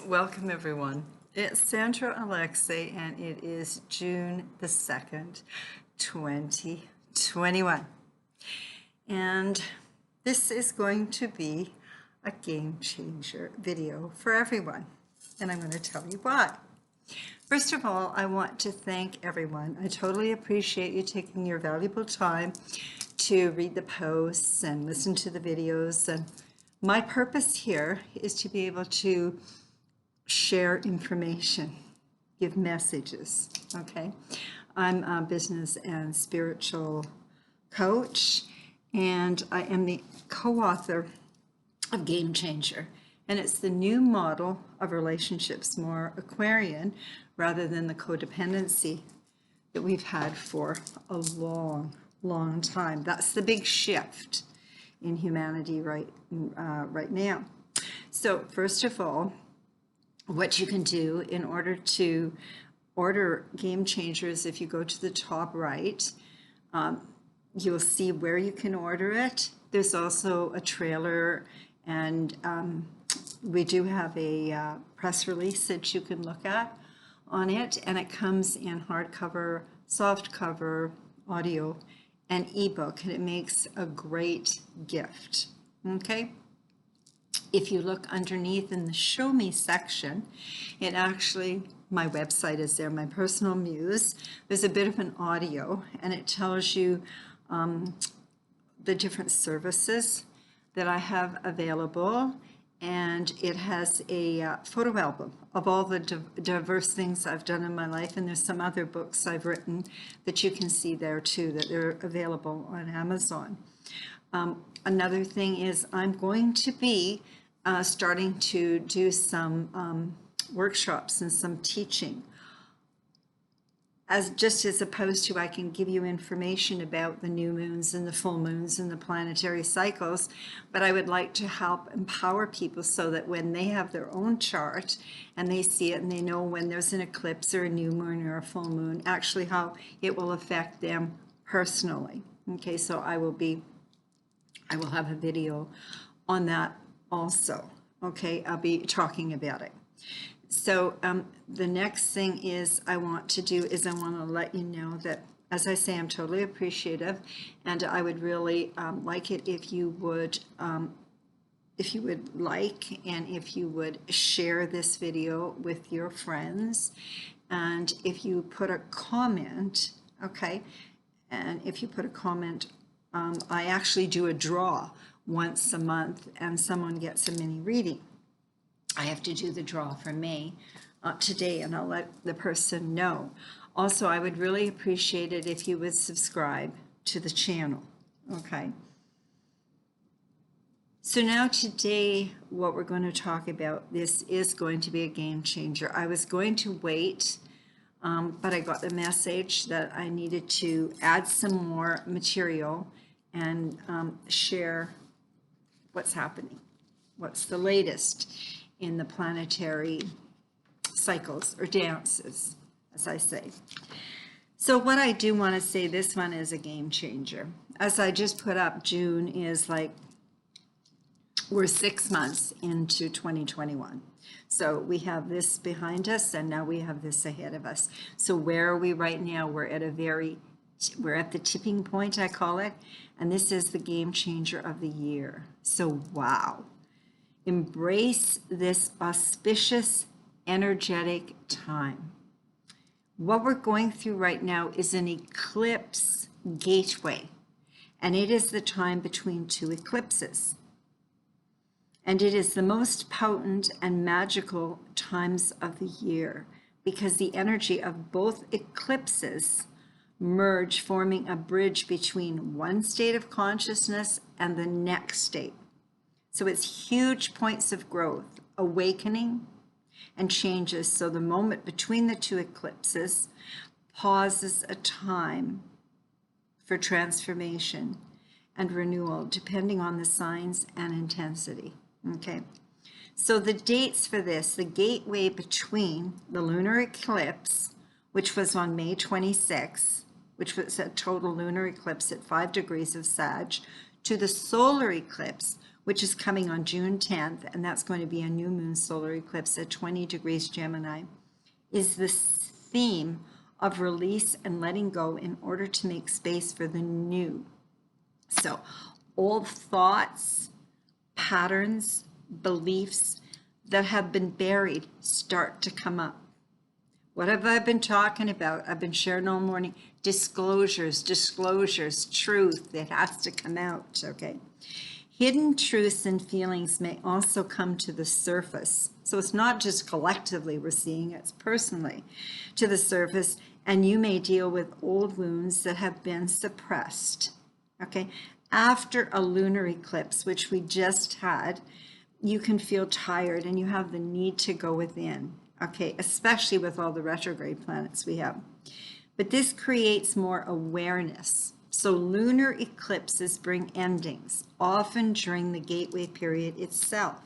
Welcome everyone. It's Sandra Alexei and it is June the 2nd, 2021. And this is going to be a game changer video for everyone. And I'm going to tell you why. First of all, I want to thank everyone. I totally appreciate you taking your valuable time to read the posts and listen to the videos. And my purpose here is to be able to share information, give messages, okay? I'm a business and spiritual coach, and I am the co-author of Game Changer, and it's the new model of relationships, more Aquarian rather than the codependency that we've had for a long time. That's the big shift in humanity right now. So first of all, what you can do in order to order Game Changers, if you go to the top right, you'll see where you can order it. There's also a trailer, and we do have a press release that you can look at on it, and it comes in hardcover, softcover, audio, and ebook, and it makes a great gift, okay? If you look underneath in the Show Me section, it actually, my website is there, my personal muse. There's a bit of an audio, and it tells you the different services that I have available, and it has a photo album of all the diverse things I've done in my life, and there's some other books I've written that you can see there too, that they're available on Amazon. Another thing is I'm going to be starting to do some workshops and some teaching. As opposed to I can give you information about the new moons and the full moons and the planetary cycles, but I would like to help empower people so that when they have their own chart and they see it and they know when there's an eclipse or a new moon or a full moon, actually how it will affect them personally. Okay, so I will have a video on that also. Okay, I'll be talking about it. So the next thing is I want to let you know that, as I say, I'm totally appreciative, and I would really like it if you would like and if you would share this video with your friends, and if you put a comment, okay, and if you put a comment, I actually do a draw once a month, and someone gets a mini reading. I have to do the draw for May today, and I'll let the person know. Also, I would really appreciate it if you would subscribe to the channel, okay? So now today, what we're going to talk about, this is going to be a game changer. I was going to wait, but I got the message that I needed to add some more material and share what's happening, what's the latest in the planetary cycles or dances, as I say. So what I do want to say, this one is a game changer. As I just put up, June is like, we're 6 months into 2021. So we have this behind us, and now we have this ahead of us. So where are we right now? We're at the tipping point, I call it, and this is the game changer of the year. So wow, embrace this auspicious, energetic time. What we're going through right now is an eclipse gateway, and it is the time between two eclipses. And it is the most potent and magical times of the year because the energy of both eclipses merge, forming a bridge between one state of consciousness and the next state. So it's huge points of growth, awakening, and changes. So the moment between the two eclipses pauses a time for transformation and renewal, depending on the signs and intensity. Okay, so the dates for this, the gateway between the lunar eclipse, which was on May 26th, which was a total lunar eclipse at 5 degrees of Sag, to the solar eclipse, which is coming on June 10th, and that's going to be a new moon solar eclipse at 20 degrees Gemini, is the theme of release and letting go in order to make space for the new. So old thoughts, patterns, beliefs that have been buried start to come up. What have I been talking about? I've been sharing all morning. Disclosures, truth. It has to come out, okay? Hidden truths and feelings may also come to the surface. So it's not just collectively we're seeing, it's personally to the surface, and you may deal with old wounds that have been suppressed, okay? After a lunar eclipse, which we just had, you can feel tired and you have the need to go within, okay? Especially with all the retrograde planets we have. But this creates more awareness. So lunar eclipses bring endings, often during the gateway period itself.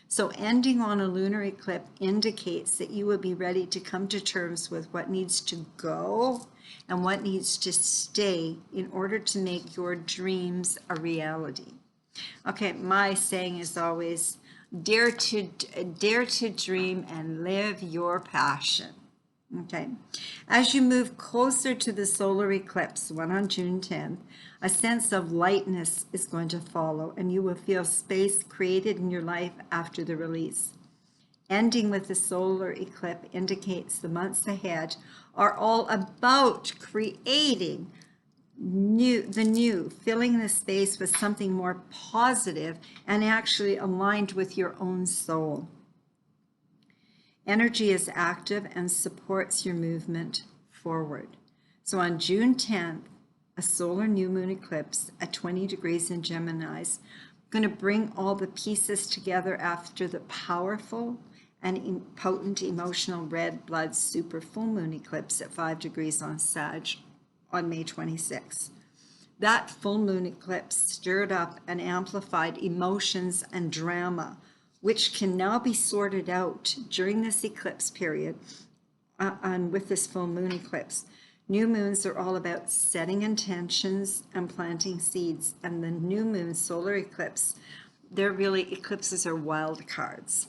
So ending on a lunar eclipse indicates that you will be ready to come to terms with what needs to go and what needs to stay in order to make your dreams a reality. Okay, my saying is always, dare to dream and live your passion. Okay, as you move closer to the solar eclipse, the one on June 10th, a sense of lightness is going to follow, and you will feel space created in your life after the release. Ending with the solar eclipse indicates the months ahead are all about creating the new, filling the space with something more positive and actually aligned with your own soul. Energy is active and supports your movement forward. So on June 10th, a solar new moon eclipse at 20 degrees in Gemini is going to bring all the pieces together after the powerful and potent emotional red blood super full moon eclipse at 5 degrees on Sag on May 26th. That full moon eclipse stirred up and amplified emotions and drama, which can now be sorted out during this eclipse period and with this full moon eclipse. New moons are all about setting intentions and planting seeds, and the new moon solar eclipse, eclipses are wild cards.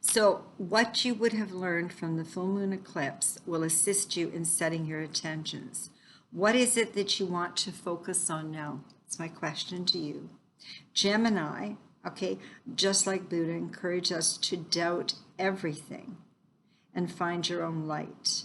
So what you would have learned from the full moon eclipse will assist you in setting your intentions. What is it that you want to focus on now? It's my question to you. Gemini, okay, just like Buddha, encourage us to doubt everything and find your own light.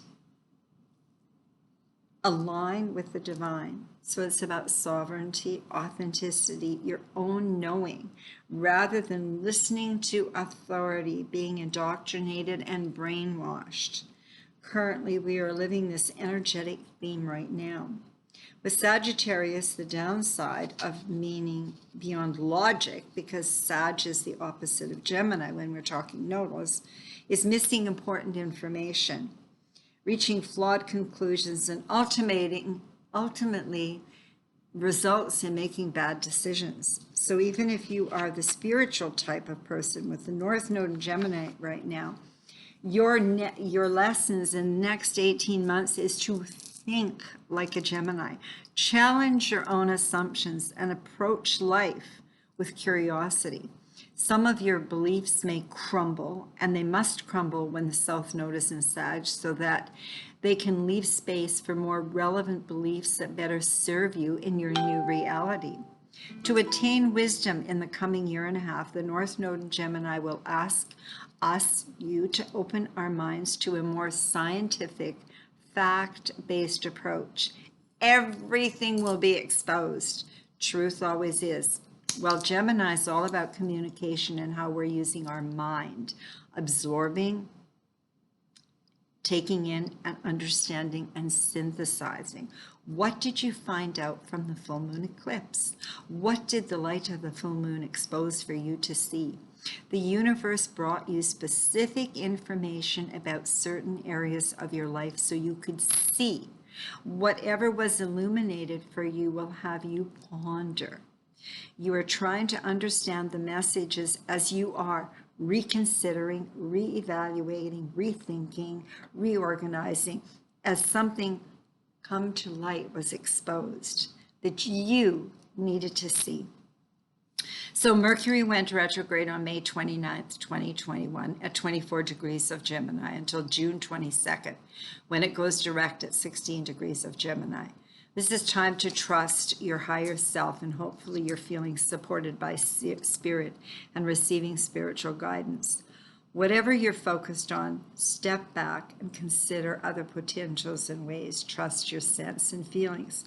Align with the divine. So it's about sovereignty, authenticity, your own knowing, rather than listening to authority, being indoctrinated and brainwashed. Currently, we are living this energetic theme right now. With Sagittarius, the downside of meaning beyond logic, because Sag is the opposite of Gemini when we're talking nodals, is missing important information, reaching flawed conclusions, and ultimately results in making bad decisions. So even if you are the spiritual type of person with the North Node in Gemini right now, your lessons in the next 18 months is to think like a Gemini. Challenge your own assumptions and approach life with curiosity. Some of your beliefs may crumble, and they must crumble when the South Node is in Sag, so that they can leave space for more relevant beliefs that better serve you in your new reality. To attain wisdom in the coming year and a half, the North Node in Gemini will ask you to open our minds to a more scientific, fact-based approach. Everything will be exposed. Truth always is. Well, Gemini is all about communication and how we're using our mind, absorbing, taking in, and understanding and synthesizing. What did you find out from the full moon eclipse? What did the light of the full moon expose for you to see? The universe brought you specific information about certain areas of your life so you could see. Whatever was illuminated for you will have you ponder. You are trying to understand the messages as you are reconsidering, reevaluating, rethinking, reorganizing, as something come to light was exposed that you needed to see. So Mercury went retrograde on May 29th, 2021 at 24 degrees of Gemini until June 22nd, when it goes direct at 16 degrees of Gemini. This is time to trust your higher self, and hopefully you're feeling supported by spirit and receiving spiritual guidance. Whatever you're focused on, step back and consider other potentials and ways. Trust your sense and feelings.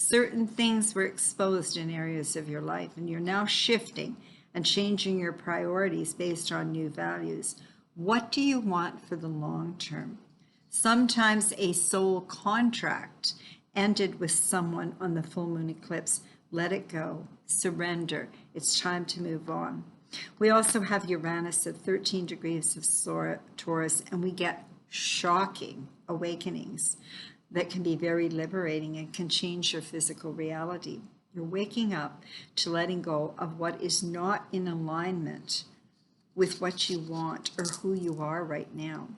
Certain things were exposed in areas of your life, and you're now shifting and changing your priorities based on new values. What do you want for the long term? Sometimes a soul contract ended with someone on the full moon eclipse. Let it go. Surrender. It's time to move on. We also have Uranus at 13 degrees of Taurus, and we get shocking awakenings that can be very liberating and can change your physical reality. You're waking up to letting go of what is not in alignment with what you want or who you are right now.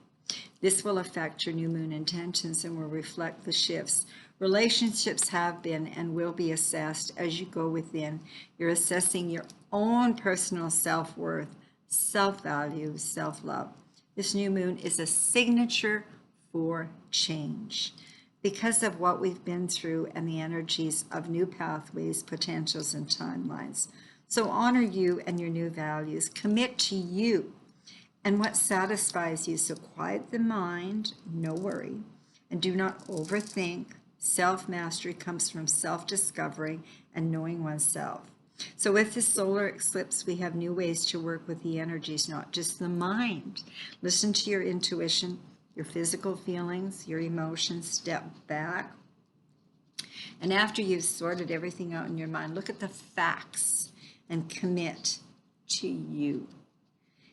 This will affect your new moon intentions and will reflect the shifts. Relationships have been and will be assessed as you go within. You're assessing your own personal self-worth, self-value, self-love. This new moon is a signature for change because of what we've been through and the energies of new pathways, potentials, and timelines. So honor you and your new values. Commit to you and what satisfies you. So quiet the mind, no worry, and do not overthink. Self-mastery comes from self-discovery and knowing oneself. So with this solar eclipse, we have new ways to work with the energies, not just the mind. Listen to your intuition, your physical feelings, your emotions. Step back. And after you've sorted everything out in your mind, look at the facts and commit to you.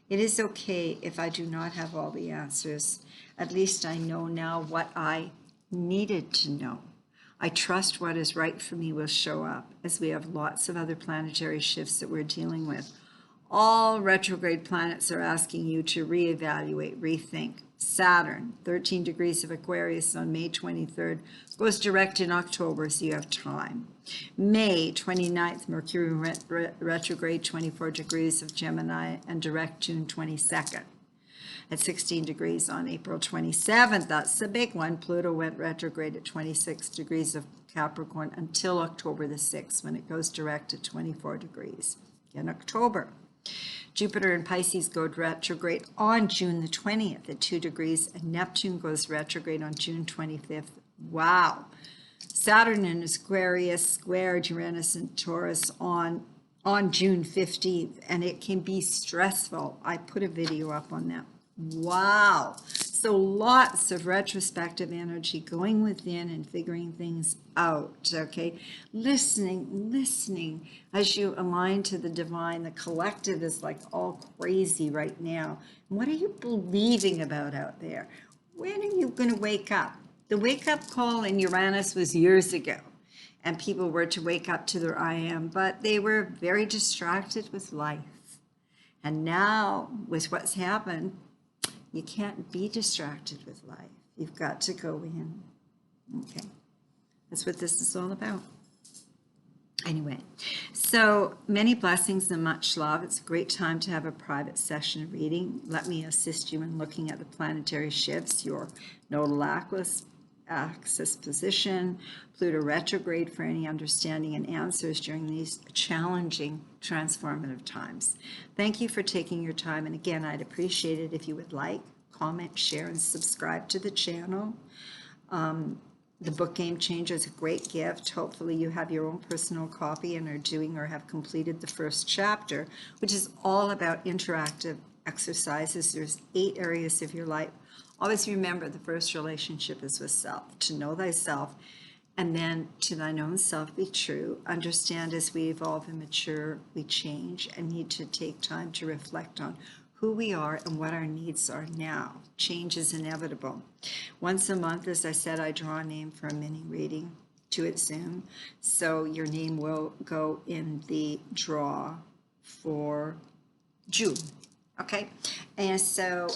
It is okay if I do not have all the answers. At least I know now what I needed to know. I trust what is right for me will show up, as we have lots of other planetary shifts that we're dealing with. All retrograde planets are asking you to reevaluate, rethink. Saturn, 13 degrees of Aquarius on May 23rd, goes direct in October, so you have time. May 29th, Mercury retrograde, 24 degrees of Gemini, and direct June 22nd. At 16 degrees on April 27th, that's the big one. Pluto went retrograde at 26 degrees of Capricorn until October the 6th, when it goes direct at 24 degrees in October. Jupiter and Pisces go retrograde on June the 20th at 2 degrees, and Neptune goes retrograde on June 25th. Wow. Saturn in Aquarius squared Uranus and Taurus on June 15th, and it can be stressful. I put a video up on that. Wow. So lots of retrospective energy going within and figuring things out, okay? Listening as you align to the divine. The collective is like all crazy right now. What are you believing about out there? When are you going to wake up? The wake-up call in Uranus was years ago, and people were to wake up to their I am, but they were very distracted with life. And now, with what's happened, you can't be distracted with life. You've got to go in. Okay. That's what this is all about. Anyway, so many blessings and much love. It's a great time to have a private session reading. Let me assist you in looking at the planetary shifts, your nodal axis position, Pluto retrograde for any understanding and answers during these challenging, transformative times. Thank you for taking your time. And again, I'd appreciate it if you would like, comment, share, and subscribe to the channel. The book Game Changer is a great gift. Hopefully you have your own personal copy and are doing or have completed the first chapter, which is all about interactive exercises. There's 8 areas of your life. Always remember the first relationship is with self, to know thyself, and then to thine own self be true. Understand as we evolve and mature, we change and need to take time to reflect on who we are and what our needs are now. Change is inevitable. Once a month, as I said, I draw a name for a mini reading. Do it soon. So your name will go in the draw for June. Okay? And so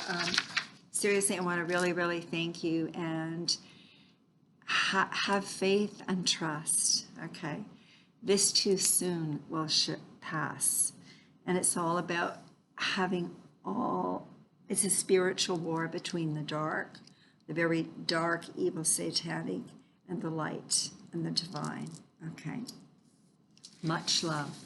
seriously, I want to really, really thank you, and have faith and trust. Okay? This too soon will pass. And it's all about it's a spiritual war between the dark, the very dark, evil, satanic, and the light and the divine. Okay. Much love.